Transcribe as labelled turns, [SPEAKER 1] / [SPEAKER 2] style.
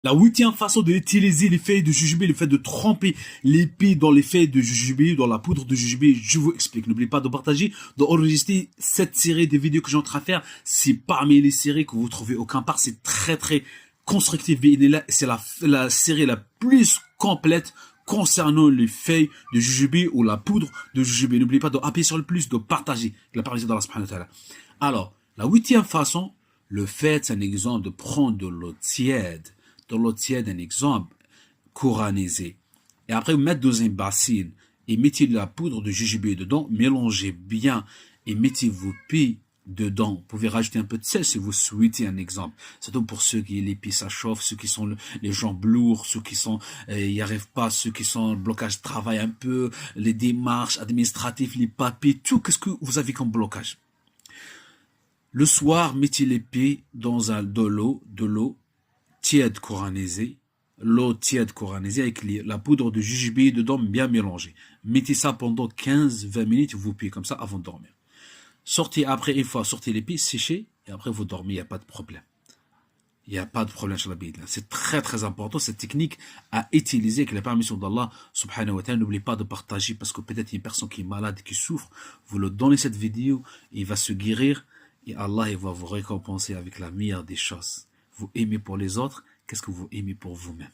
[SPEAKER 1] La huitième façon d'utiliser les feuilles de jujube, le fait de tremper l'épée dans les feuilles de jujube, dans la poudre de jujube, je vous explique. N'oubliez pas de partager, d'enregistrer cette série de vidéos que j'ai en train de faire. C'est parmi les séries que vous trouvez aucun part. C'est très très constructif. C'est la série la plus complète concernant les feuilles de jujube ou la poudre de jujube. N'oubliez pas d'appuyer sur le plus, de partager. La permission d'Allah subhanahu wa ta'ala. Alors, la huitième façon, le fait, c'est un exemple de prendre de l'eau tiède. Dans l'eau tiède, un exemple coranisé. Et après, vous mettez dans une bassine et mettez de la poudre de jujube dedans, mélangez bien et mettez vos pieds dedans. Vous pouvez rajouter un peu de sel si vous souhaitez un exemple. Surtout pour ceux qui les pieds ça chauffe, ceux qui sont les jambes lourdes, ceux qui sont y arrivent pas, ceux qui sont blocage de travail un peu, les démarches administratives, les papiers, tout. Qu'est-ce que vous avez comme blocage? Le soir, mettez les pieds dans de l'eau tiède coranisée, l'eau tiède coranisée avec la poudre de jujube dedans bien mélangée. Mettez ça pendant 15-20 minutes, vous pieds comme ça avant de dormir. Sortez après, une fois sortez les pieds, séchez, et après vous dormez, il n'y a pas de problème. Il n'y a pas de problème sur la bide. C'est très très important, cette technique à utiliser avec la permission d'Allah subhanahu wa ta'ala. N'oubliez pas de partager parce que peut-être il y a une personne qui est malade, qui souffre. Vous le donnez cette vidéo, il va se guérir et Allah il va vous récompenser avec la meilleure des choses. Vous aimez pour les autres, qu'est-ce que vous aimez pour vous-même?